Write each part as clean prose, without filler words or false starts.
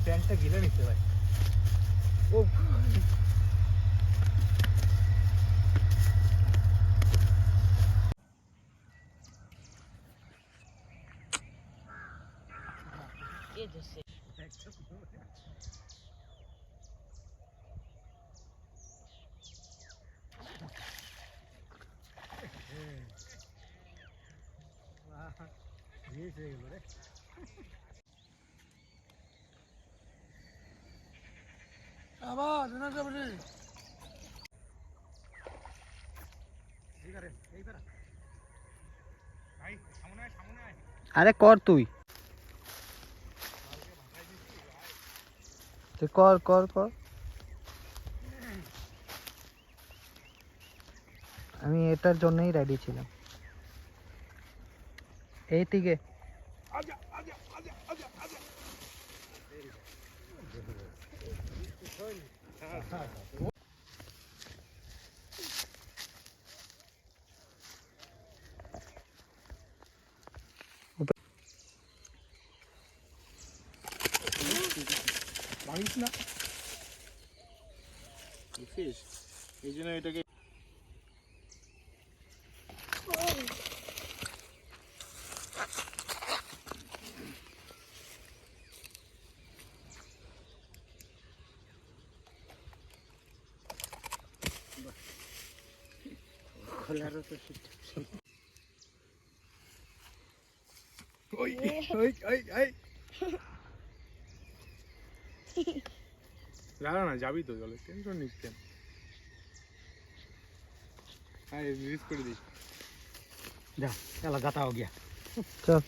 ট্যাঙ্কটা ঘিরে নিচ্ছে ভাই। ও আরে কর তুই কর কর কর আমি এটার জন্যই রেডি ছিলাম এইদিকে ভাঙিস না ফিশ, এই জন্য এটাকে খোলারও তো ওই ওই ওই ওই দাঁড়া না, যাবি তো জলে, টেনশন নিস কেন? হ্যাঁ রিলিজ করে দিস। যা চলো যাতা हो गया চল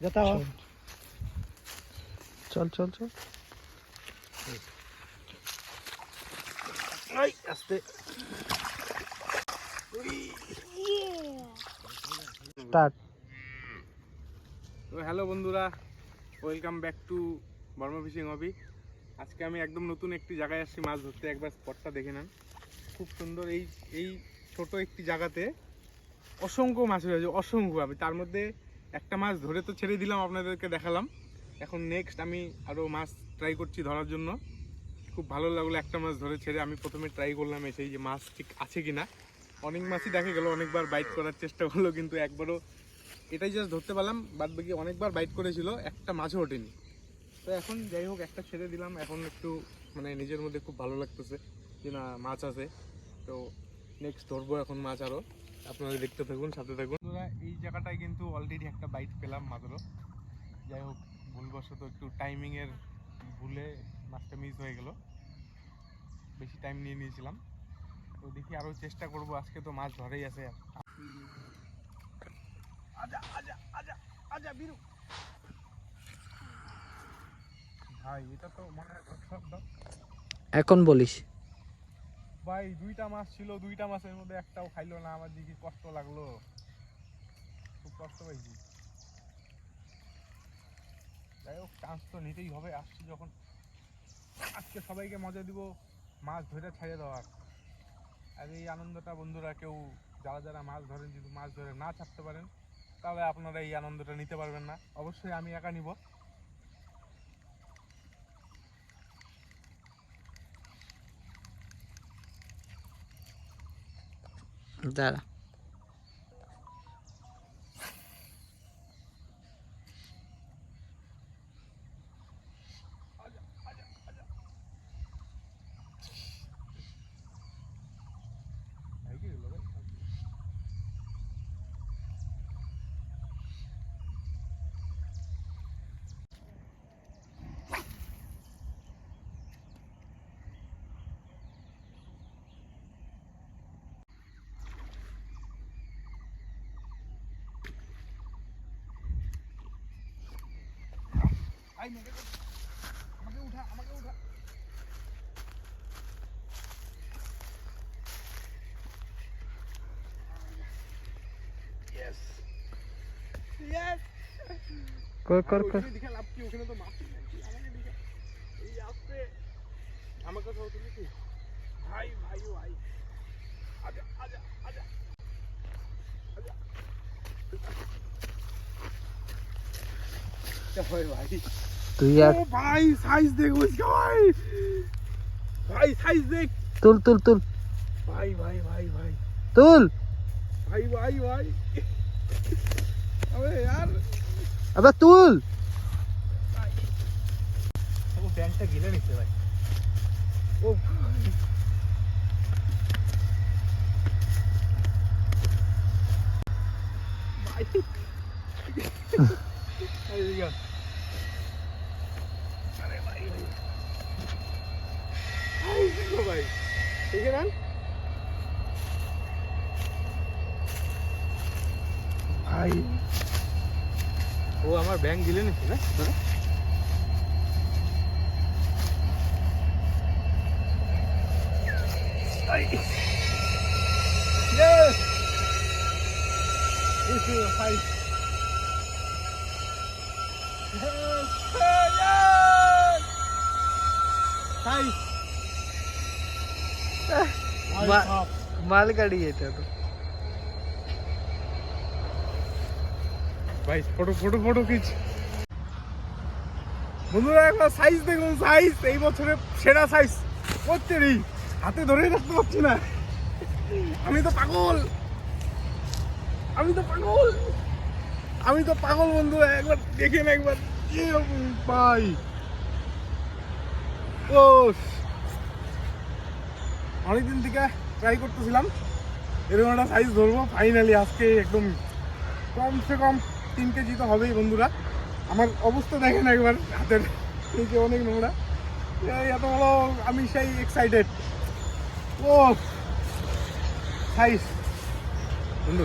যাতা हो চল চল চল এই আস্তে স্টার্ট তো হ্যালো বন্ধুরা, welcome back to Barma fishing hobby. আজকে আমি একদম নতুন একটি জায়গায় আসছি মাছ ধরতে। একবার স্পটটা দেখে নেন, খুব সুন্দর। এই এই ছোট একটি জায়গাতে অসংখ্য মাছ হয়েছে, অসংখ্য। আমি তার মধ্যে একটা মাছ ধরে তো ছেড়ে দিলাম, আপনাদেরকে দেখালাম। এখন নেক্সট আমি আরও মাছ ট্রাই করছি ধরার জন্য। খুব ভালো লাগলো একটা মাছ ধরে ছেড়ে। আমি প্রথমে ট্রাই করলাম এসেই যে মাছ ঠিক আছে কি না। অনেক মাছই দেখা গেল, অনেকবার বাইট করার চেষ্টা করলো, কিন্তু একবারও এটাই জাস্ট ধরতে পারলাম। বাদ বাকি অনেকবার বাইট করেছিল, একটা মাছও ওঠেনি। তো এখন যাই হোক একটা ছেড়ে দিলাম। এখন একটু মানে নিজের মধ্যে খুব ভালো লাগতেছে যে না মাছ আছে। তো নেক্সট ধরবো এখন মাছ আরও। আপনারা দেখতে থাকুন, সাথে থাকুন। এই জায়গাটায় কিন্তু অলরেডি একটা বাইট পেলাম মাত্র। যাই হোক ভুলবশত একটু টাইমিংয়ের ভুলে মাছটা মিস হয়ে গেল, বেশি টাইম নিয়ে নিয়েছিলাম। তো দেখি আরও চেষ্টা করব। আজকে তো মাছ ধরেই আছে। আজা আজা আজা আজা বিরু ভাই, এটা তো মনে হয় এখন বলিস ভাই। দুইটা মাছ ছিল, দুইটা মাছের মধ্যে একটাও খাইলো না। আমার দিকে কষ্ট লাগলো, খুব কষ্ট পাইছি। যাই হোক চান্স তো নিতেই হবে, আসছি যখন। আজকে সবাইকে মজা দিব মাছ ধরে ছেড়ে দেওয়ার। আর এই আনন্দটা বন্ধুরা, কেউ যারা যারা মাছ ধরেন, যদি মাছ ধরে না ছাড়তে পারেন তাহলে আপনারা এই আনন্দটা নিতে পারবেন না। অবশ্যই আমি একা নিব। দাঁড়া আমাকে উঠা, আমাকে উঠা। Yes. Yes. কর কর কর ওখানে দেখে লাভ কি? ওখানে তো মাছ নেই। আমাকে দেখে এই আসতে আমাকে তো তুমি কি ভাই ভাই ভাই। আজা আজা আজা আজা। ভাই ভাই তুই ও আর ভাই সাইজ দেখ उसका ভাই ভাই সাইজ দেখ তুল তুল তুল ভাই ভাই ভাই ভাই তুল भाई भाई भाई अबे यार আবে তুল वो बैंकটা গিলে নিচ্ছে ভাই ও ভাই এই গা আরে ভাই ভাই দেখো ভাই ঠিক আছে না ভাই ও আমার ব্যাংক গিলে নিচ্ছে না Yes! This is a fight. Yes! Yes! Fight! মালগাড়ি এটা তো ভাই ফটো ফটো ফটো খিচ বন্ধুরা একবার সাইজ দেখুন সাইজ এই বছরের সেরা সাইজ করতে নেই হাতে ধরে রাখতে পারছি না আমি তো পাগল আমি তো পাগল আমি তো পাগল বন্ধুরা একবার দেখেন একবার এ ভাই ও অনেকদিন থেকে ট্রাই করতেছিলাম এরকম একটা সাইজ ধরবো ফাইনালি আজকে একদম কমসে কম 3 কেজি তো হবেই বন্ধুরা আমার অবস্থা দেখেন একবার হাতের এই যে অনেক নোংরা এত বড় আমি সেই এক্সাইটেড ও সাইজ বন্ধু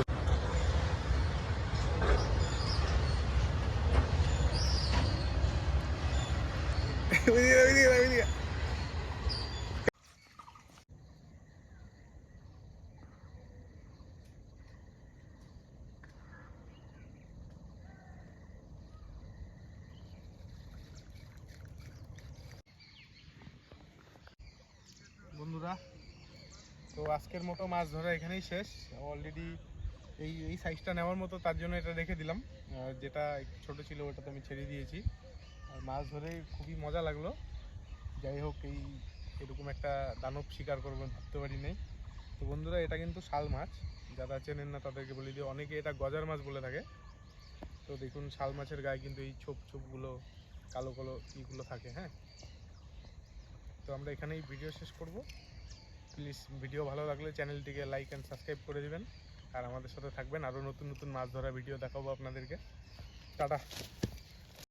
বন্ধুরা তো আজকের মতো মাছ ধরা এখানেই শেষ অলরেডি এই সাইজটা নেওয়ার মতো তার জন্য এটা রেখে দিলাম যেটা ছোট ছিল ওটাতে আমি ছেড়ে দিয়েছি আর মাছ ধরে খুবই মজা লাগলো যাই হোক এরকম একটা দানব শিকার করবেন ভাবতে পারি নাই তো বন্ধুরা এটা কিন্তু শাল মাছ যারা চেনেন না তাদেরকে বলে দিই অনেকে এটা গজার মাছ বলে থাকে তো দেখুন শাল মাছের গায়ে কিন্তু এই ছোপ ছোপগুলো কালো কালো ইগুলো থাকে হ্যাঁ তো আমরা এখানেই ভিডিও শেষ করব প্লিজ ভিডিও ভালো লাগলে চ্যানেলটিকে লাইক অ্যান্ড সাবস্ক্রাইব করে দিবেন আর আমাদের সাথে থাকবেন আরও নতুন নতুন মাছ ধরা ভিডিও দেখাবো আপনাদেরকে টাটা